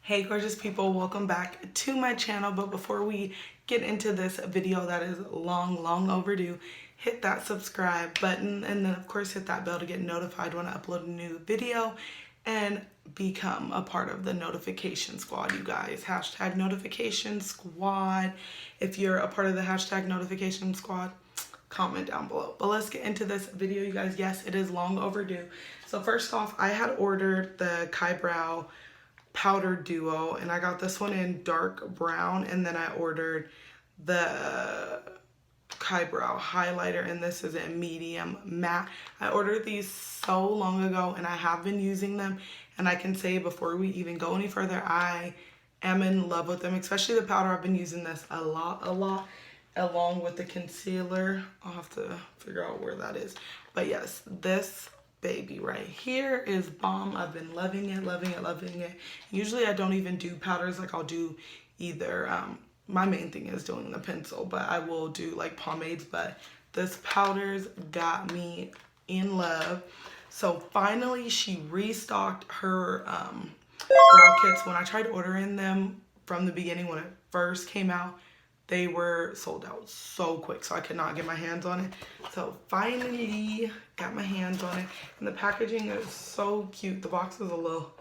Hey gorgeous people, welcome back to my channel. But before we get into this video that is long overdue, hit that subscribe button and then of course hit that bell to get notified when I upload a new video and become a part of the notification squad, you guys. Hashtag notification squad. If you're a part of the hashtag notification squad, comment down below. But let's get into this video, you guys. Yes, it is long overdue. So first off, I had ordered the Kybrow powder duo and I got this one in dark brown, and then I ordered the Kybrow highlighter and this is in medium matte. I ordered these so long ago and I have been using them, and I can say before we even go any further, I am in love with them, especially the powder. I've been using this a lot along with the concealer. I'll have to figure out where that is, but yes, this baby right here is bomb. I've been loving it. Usually I don't even do powders. Like I'll do either my main thing is doing the pencil, but I will do like pomades, but this powder's got me in love. So finally she restocked her brow kits. When I tried ordering them from the beginning, when it first came out, they were sold out so quick, so I could not get my hands on it. So finally got my hands on it, and the packaging is so cute. The box is a little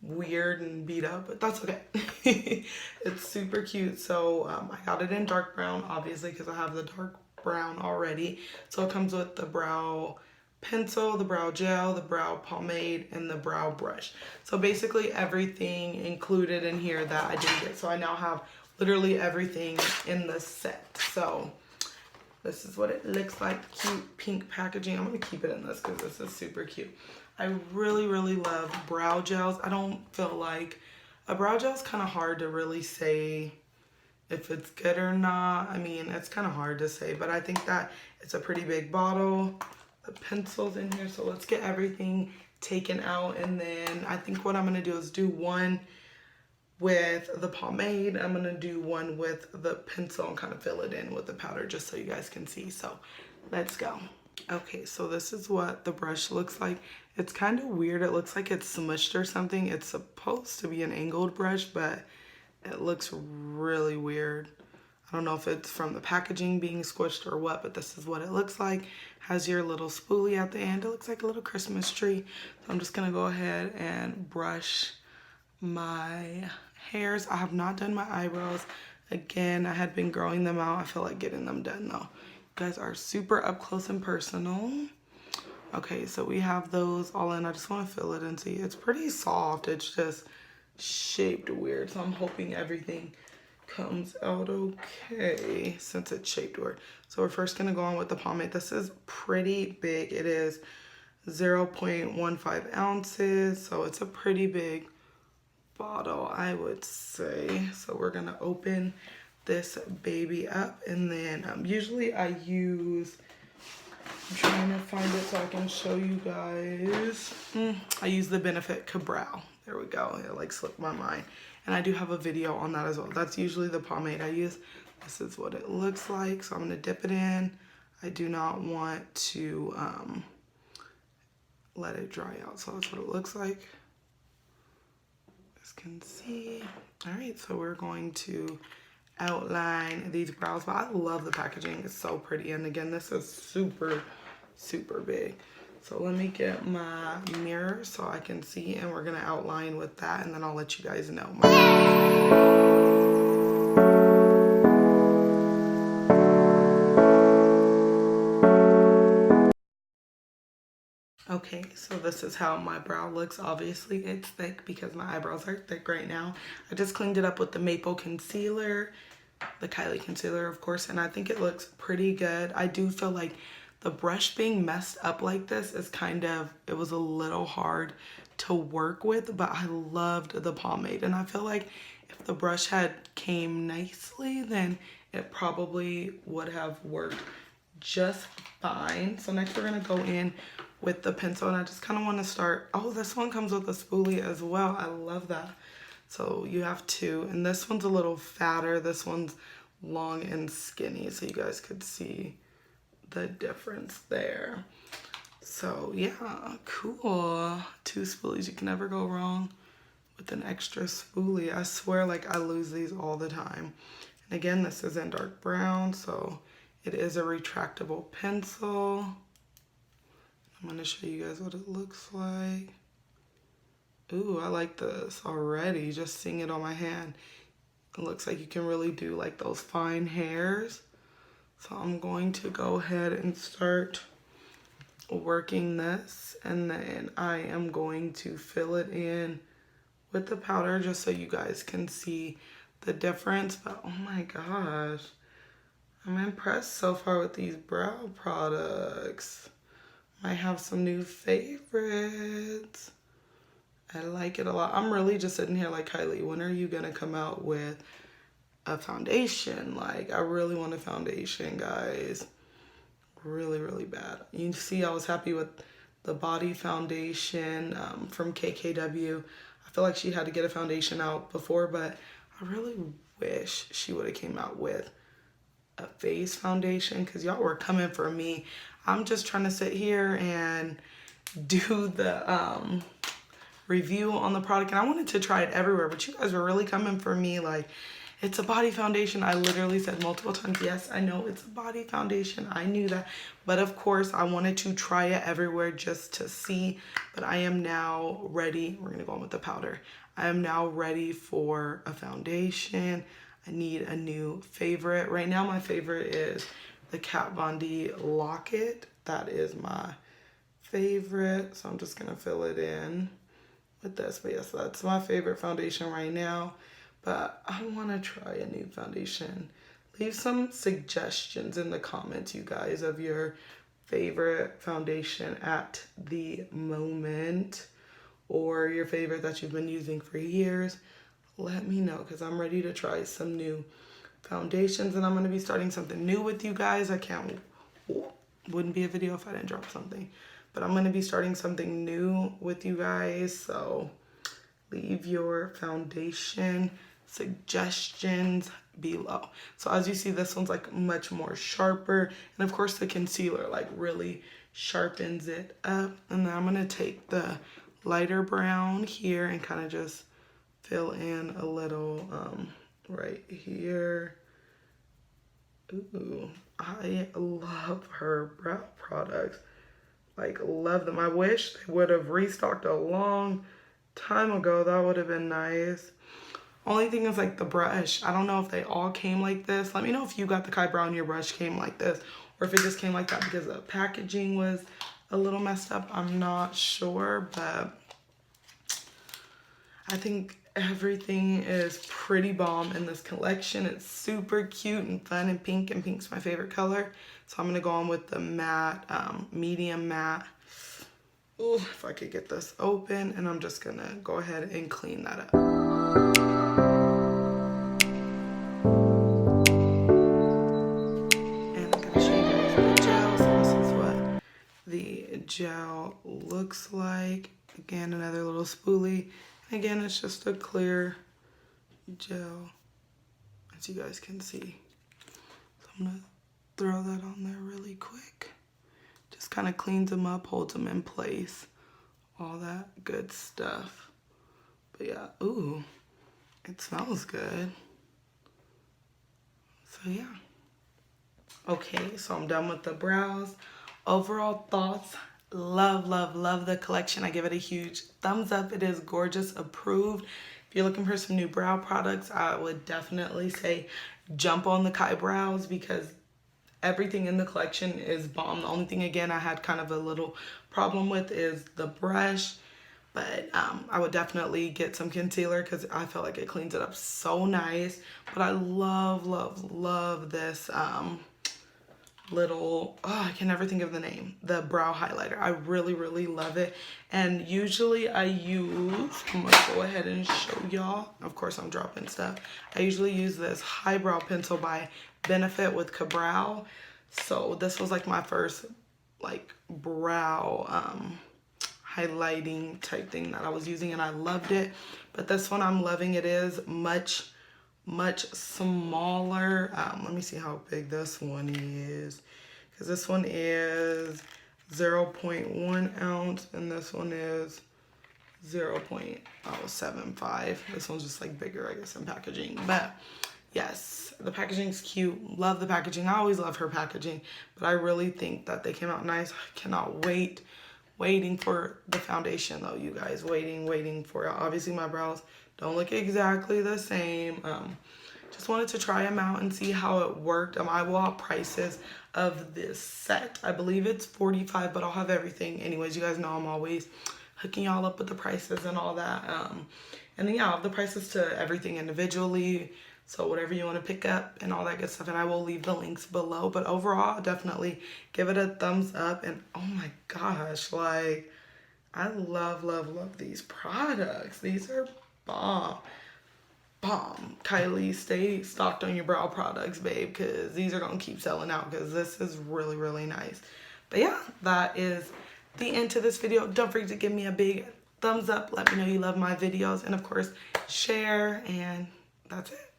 weird and beat up, but that's okay. It's super cute. So I got it in dark brown, obviously, because I have the dark brown already. So it comes with the brow pencil, the brow gel, the brow pomade, and the brow brush. So basically everything included in here that I didn't get. So I now have literally everything in the set. So this is what it looks like. Cute pink packaging. I'm gonna keep it in this because this is super cute. I really love brow gels. I don't feel like a brow gel is kind of hard to really say if it's good or not. I mean, it's kind of hard to say, but I think that it's a pretty big bottle. The pencils in here, so let's get everything taken out, and then I think what I'm gonna do is do one with the pomade. I'm gonna do one with the pencil and kind of fill it in with the powder just so you guys can see. So let's go. Okay, so this is what the brush looks like. It's kind of weird. It looks like it's smushed or something. It's supposed to be an angled brush, but it looks really weird. I don't know if it's from the packaging being squished or what, but this is what it looks like. Has your little spoolie at the end. It looks like a little Christmas tree. So I'm just gonna go ahead and brush my hairs. I have not done my eyebrows. Again, I had been growing them out. I feel like getting them done though. You guys are super up close and personal. Okay, so we have those all in. I just want to fill it and see. It's pretty soft. It's just shaped weird. So I'm hoping everything comes out okay since it's shaped weird. So we're first gonna go on with the pomade. This is pretty big. It is 0.15 ounces. So it's a pretty big bottle, I would say. So we're gonna open this baby up, and then usually I use, I'm trying to find it so I can show you guys. I use the Benefit Kybrow. There we go. It like slipped my mind. And I do have a video on that as well. That's usually the pomade I use. This is what it looks like. So I'm gonna dip it in. I do not want to let it dry out. So that's what it looks like. Can see. All right, so we're going to outline these brows, but I love the packaging. It's so pretty, and again, this is super big. So let me get my mirror so I can see, and we're gonna outline with that, and then I'll let you guys know. Okay, so this is how my brow looks. Obviously it's thick because my eyebrows are thick right now. I just cleaned it up with the maple concealer, the Kylie concealer of course, and I think it looks pretty good. I do feel like the brush being messed up like this is kind of, it was a little hard to work with, but I loved the pomade, and I feel like if the brush had came nicely, then it probably would have worked just fine. So next we're gonna go in with the pencil, and I just kind of want to start. Oh, this one comes with a spoolie as well. I love that. So you have two, and this one's a little fatter. This one's long and skinny, so you guys could see the difference there. So yeah, cool. Two spoolies, you can never go wrong with an extra spoolie. I swear, like, I lose these all the time. And again, this is in dark brown, so it is a retractable pencil. I'm going to show you guys what it looks like. Ooh, I like this already, just seeing it on my hand. It looks like you can really do like those fine hairs. So I'm going to go ahead and start working this, and then I am going to fill it in with the powder just so you guys can see the difference. But oh my gosh, I'm impressed so far with these brow products. I have some new favorites. I like it a lot. I'm really just sitting here like, Kylie, when are you gonna come out with a foundation? Like, I really want a foundation, guys. Really, really bad. You see, I was happy with the body foundation from KKW. I feel like she had to get a foundation out before, but I really wish she would have came out with a face foundation, because y'all were coming for me. I'm just trying to sit here and do the review on the product, and I wanted to try it everywhere, but you guys were really coming for me like, it's a body foundation. I literally said multiple times, yes, I know it's a body foundation. I knew that, but of course I wanted to try it everywhere just to see. But I am now ready. We're gonna go on with the powder. I am now ready for a foundation. I need a new favorite. Right now my favorite is the Kat Von D Locket. That is my favorite, so I'm just gonna fill it in with this. But yes, that's my favorite foundation right now, but I want to try a new foundation. Leave some suggestions in the comments, you guys, of your favorite foundation at the moment, or your favorite that you've been using for years. Let me know, because I'm ready to try some new foundations, and I'm going to be starting something new with you guys. I can't, wouldn't be a video if I didn't drop something. But I'm going to be starting something new with you guys, so leave your foundation suggestions below. So as you see, this one's like much more sharper, and of course the concealer like really sharpens it up. And then I'm going to take the lighter brown here and kind of just fill in a little right here. Ooh, I love her brow products. Like, love them. I wish they would have restocked a long time ago. That would have been nice. Only thing is like the brush. I don't know if they all came like this. Let me know if you got the Kybrow and your brush came like this, or if it just came like that because the packaging was a little messed up. I'm not sure, but I think everything is pretty bomb in this collection. It's super cute and fun and pink's my favorite color. So I'm gonna go on with the matte, medium matte. Ooh, if I could get this open, and I'm just gonna go ahead and clean that up. And I'm gonna show you guys the gel. So this is what the gel looks like. Again, another little spoolie. Again, it's just a clear gel, as you guys can see. So I'm gonna throw that on there really quick. Just kind of cleans them up, holds them in place, all that good stuff. But yeah, ooh, it smells good. So yeah. Okay, so I'm done with the brows. Overall thoughts, love, love, love the collection. I give it a huge thumbs up. It is gorgeous, approved. If you're looking for some new brow products, I would definitely say jump on the Kybrows, because everything in the collection is bomb. The only thing, again, I had kind of a little problem with is the brush, but I would definitely get some concealer because I feel like it cleans it up so nice. But I love, love, love this little, oh, I can never think of the name, the brow highlighter. I really, really love it. And usually I use, I'm gonna go ahead and show y'all. Of course I'm dropping stuff. I usually use this highbrow pencil by Benefit with Kybrow. So this was like my first like brow highlighting type thing that I was using, and I loved it. But this one I'm loving. It is much smaller. Let me see how big this one is, because this one is 0.1 ounce and this one is 0.075. This one's just like bigger, I guess, in packaging. But yes, the packaging's cute. Love the packaging. I always love her packaging, but I really think that they came out nice. I cannot wait. Waiting for the foundation though, you guys. Waiting for it. Obviously my brows don't look exactly the same. Just wanted to try them out and see how it worked. I will have prices of this set. I believe it's $45, but I'll have everything. Anyways, you guys know I'm always hooking y'all up with the prices and all that. And then yeah, I'll have the prices to everything individually. So whatever you want to pick up and all that good stuff. And I will leave the links below. But overall, definitely give it a thumbs up. And oh my gosh, like, I love, love, love these products. These are bomb. Bomb. Kylie, stay stocked on your brow products, babe, because these are going to keep selling out because this is really, really nice. But yeah, that is the end to this video. Don't forget to give me a big thumbs up. Let me know you love my videos. And of course, share. And that's it.